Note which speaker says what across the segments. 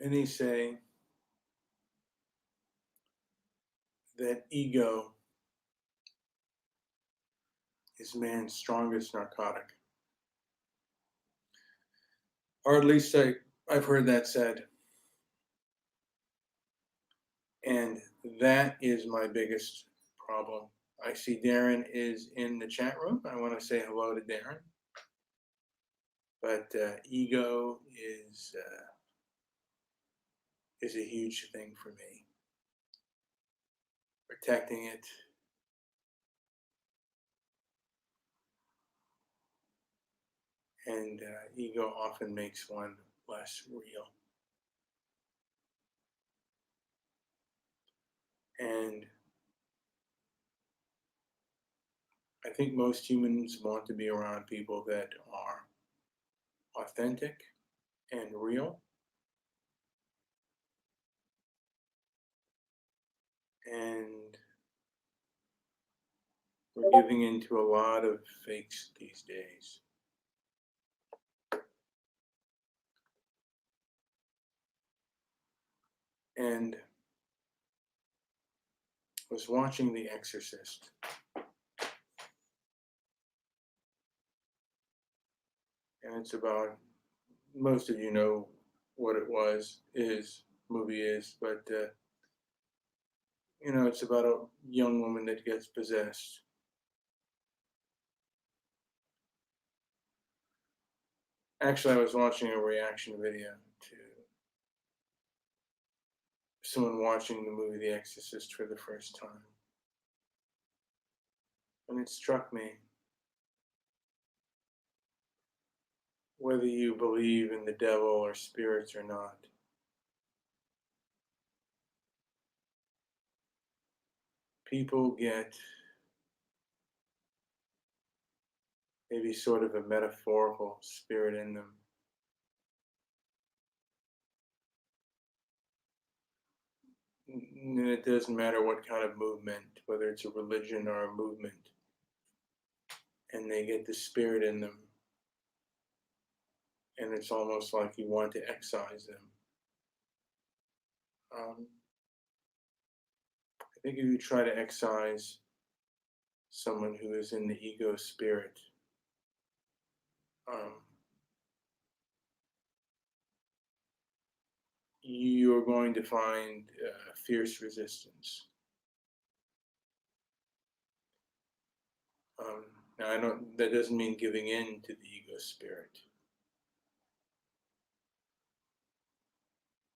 Speaker 1: Many say that ego is man's strongest narcotic. Or at least I've heard that said. And that is my biggest problem. I see Darren is in the chat room. I want to say hello to Darren. But ego is a huge thing for me. Protecting it, and ego often makes one less real. And I think most humans want to be around people that are authentic and real. And we're giving into a lot of fakes these days. And I was watching The Exorcist. And it's about, most of you know what it movie is, but it's about a young woman that gets possessed. Actually, I was watching a reaction video to someone watching the movie The Exorcist for the first time. And it struck me, whether you believe in the devil or spirits or not, people get maybe sort of a metaphorical spirit in them. And it doesn't matter what kind of movement, whether it's a religion or a movement, and they get the spirit in them. And it's almost like you want to excise them. I think if you try to excise someone who is in the ego spirit, you're going to find fierce resistance. Now, that doesn't mean giving in to the ego spirit.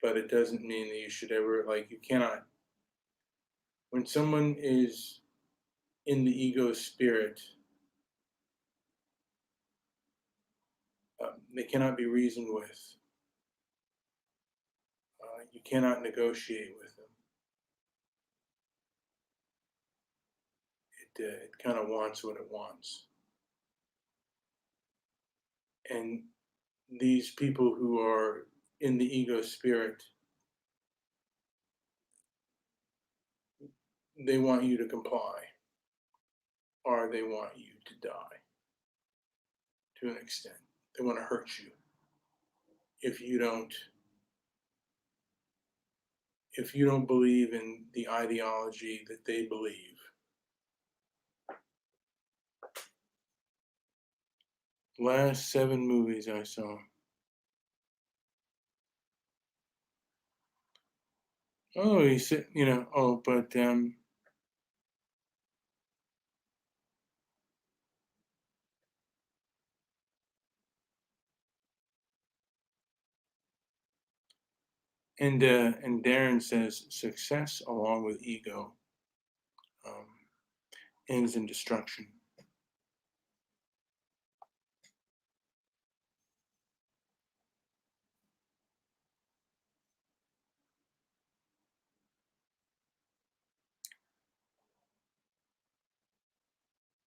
Speaker 1: But it doesn't mean that you should ever, you cannot, when someone is in the ego spirit, they cannot be reasoned with. You cannot negotiate with them. It kind of wants what it wants. And these people who are in the ego spirit, they want you to comply, or they want you to die to an extent. They want to hurt you if you don't believe in the ideology that they believe. Last 7 movies I saw. Oh, he said, but and Darren says success along with ego ends in destruction.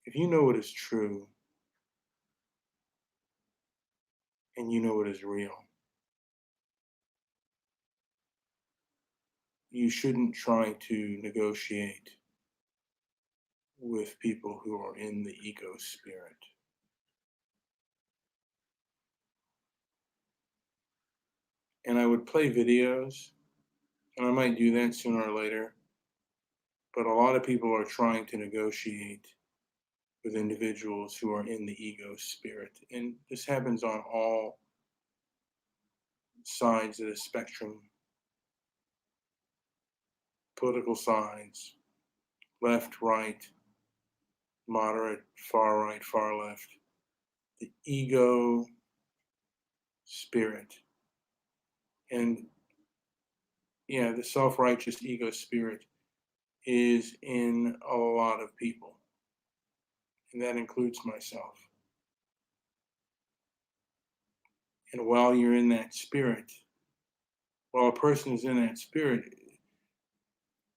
Speaker 1: If you know what is true and you know what is real, you shouldn't try to negotiate with people who are in the ego spirit. and I would play videos, and I might do that sooner or later. But a lot of people are trying to negotiate with individuals who are in the ego spirit. And this happens on all sides of the spectrum, political sides, left, right, moderate, far right, far left. The ego spirit. And yeah, the self-righteous ego spirit is in a lot of people. And that includes myself. And while you're in that spirit, while a person is in that spirit,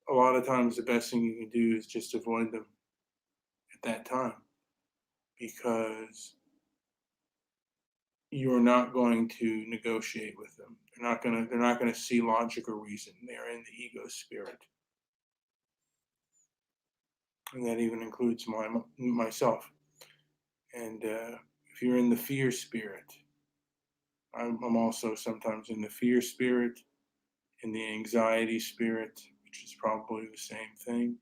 Speaker 1: a lot of times the best thing you can do is just avoid them at that time, because you're not going to negotiate with them. They're not gonna see logic or reason. They're in the ego spirit. And that even includes myself. And if you're in the fear spirit, I'm also sometimes in the fear spirit, in the anxiety spirit, which is probably the same thing.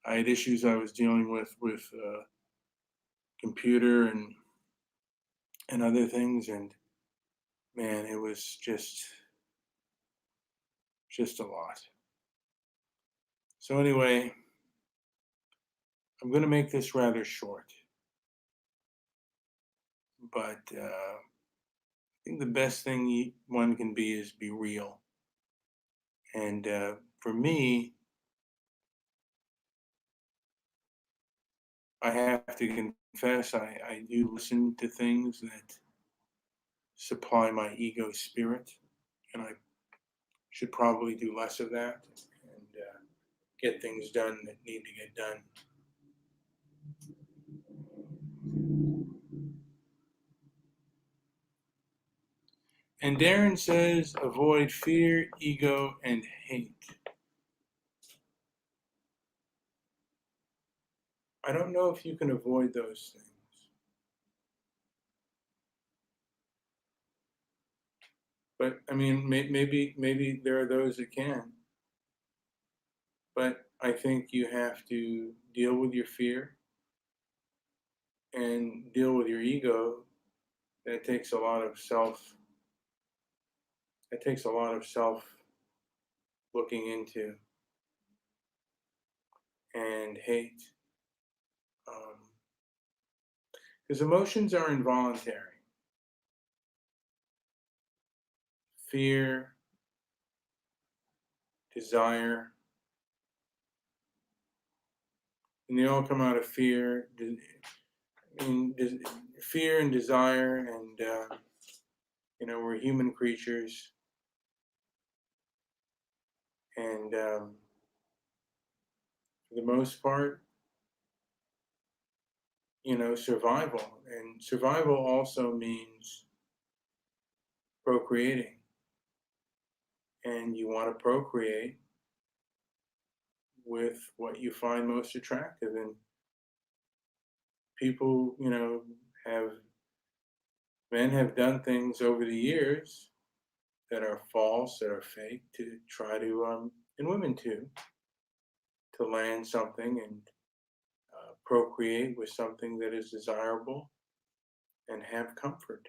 Speaker 1: I had issues I was dealing with computer and other things, and man, it was just a lot. So anyway, I'm going to make this rather short, but I think the best thing one can be is be real. And for me, I have to confess, I do listen to things that supply my ego spirit, and I should probably do less of that and get things done that need to get done. And Darren says, avoid fear, ego, and hate. I don't know if you can avoid those things. But I mean, maybe there are those that can. But I think you have to deal with your fear and deal with your ego. That takes a lot of self. It takes a lot of self looking into, and hate. Because emotions are involuntary. Fear, desire, and they all come out of fear. Fear and desire, and we're human creatures, and for the most part, survival. And survival also means procreating. And you want to procreate with what you find most attractive. And people, men have done things over the years that are false, that are fake, to try to, and women too, to land something and procreate with something that is desirable and have comfort.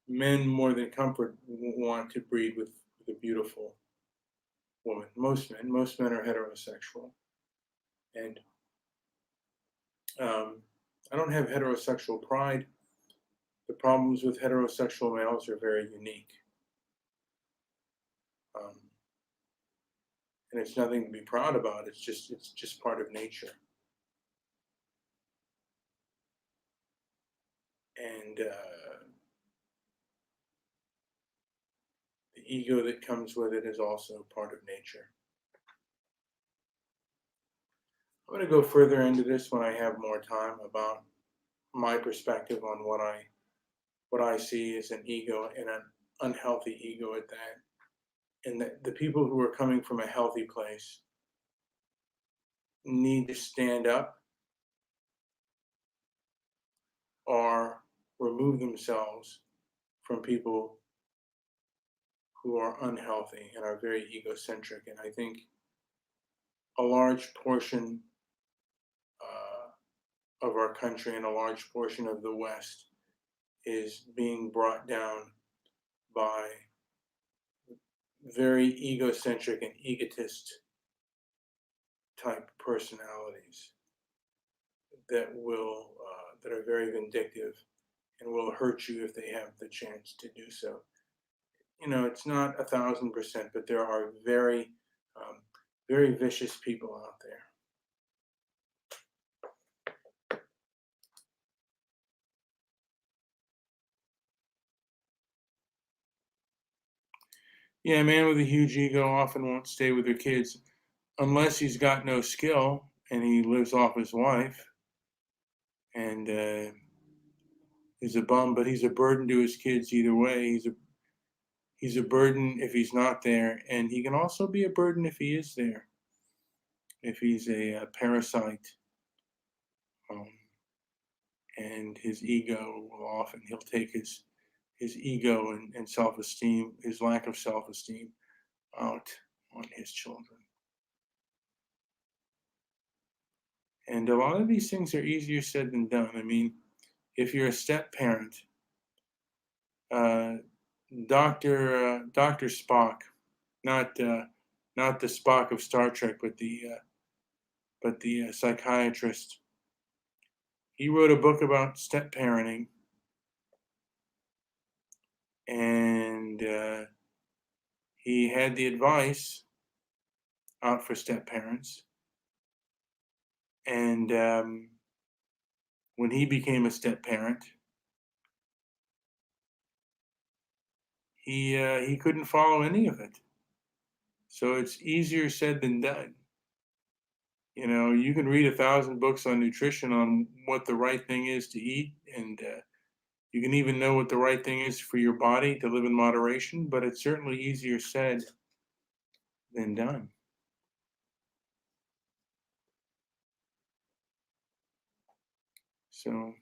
Speaker 1: Men, more than comfort, want to breed with a beautiful woman. Most men are heterosexual, and I don't have heterosexual pride. The problems with heterosexual males are very unique, and it's nothing to be proud about. It's just part of nature, and the ego that comes with it is also part of nature. I'm going to go further into this when I have more time, about my perspective on what I see as an ego, and an unhealthy ego at that. And that the people who are coming from a healthy place need to stand up, or remove themselves from people who are unhealthy and are very egocentric. And I think a large portion of our country and a large portion of the West is being brought down by very egocentric and egotist type personalities that are very vindictive and will hurt you if they have the chance to do so. It's not 1,000%, but there are um, very vicious people out there. Yeah, a man with a huge ego often won't stay with their kids unless he's got no skill and he lives off his wife and is a bum, but he's a burden to his kids either way. He's a burden if he's not there, and he can also be a burden if he is there. If he's a parasite, um, and his ego will often he'll take his ego and self-esteem, his lack of self-esteem, out on his children. And a lot of these things are easier said than done. I mean, if you're a step parent, Doctor Spock, not the Spock of Star Trek, but the psychiatrist. He wrote a book about step parenting, and he had the advice out for step parents. And when he became a step parent, he couldn't follow any of it. So it's easier said than done. You can read 1,000 books on nutrition on what the right thing is to eat, and you can even know what the right thing is for your body to live in moderation, but it's certainly easier said than done. So,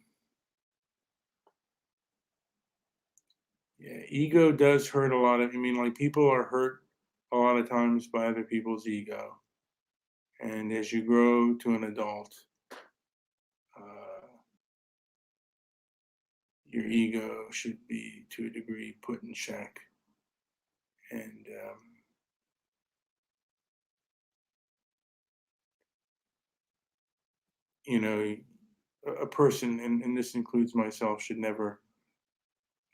Speaker 1: yeah, ego does hurt a lot like people are hurt a lot of times by other people's ego. And as you grow to an adult, uh, your ego should be, to a degree, put in check. And a person, and this includes myself, should never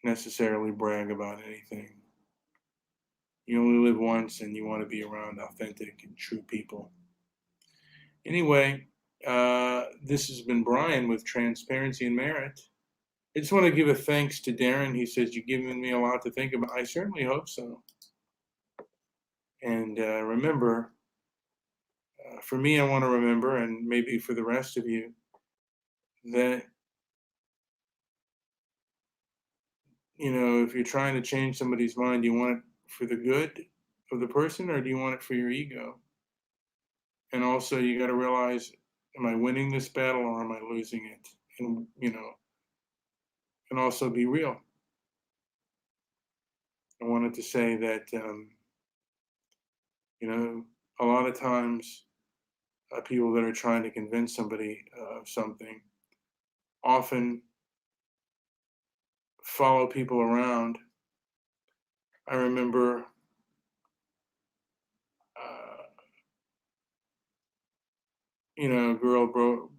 Speaker 1: necessarily brag about anything. You only live once, and you want to be around authentic and true people. Anyway, this has been Brian with Transparency and Merit. I just want to give a thanks to Darren. He says, you've given me a lot to think about. I certainly hope so. And remember, for me, I want to remember, and maybe for the rest of you, that, if you're trying to change somebody's mind, do you want it for the good of the person, or do you want it for your ego? And also, you got to realize, am I winning this battle or am I losing it? And, and also be real. I wanted to say that, a lot of times, people that are trying to convince somebody of something often follow people around. I remember a girl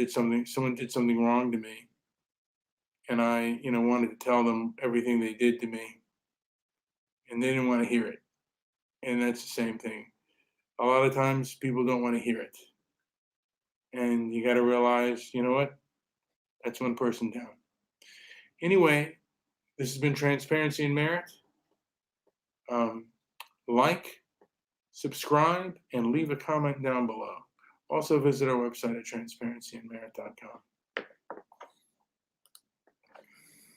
Speaker 1: someone did something wrong to me, and I wanted to tell them everything they did to me, and they didn't want to hear it. And that's the same thing. A lot of times people don't want to hear it, and you got to realize, what, that's one person down. Anyway, this has been Transparency and Merit. Like, subscribe, and leave a comment down below. Also visit our website at transparencyandmerit.com.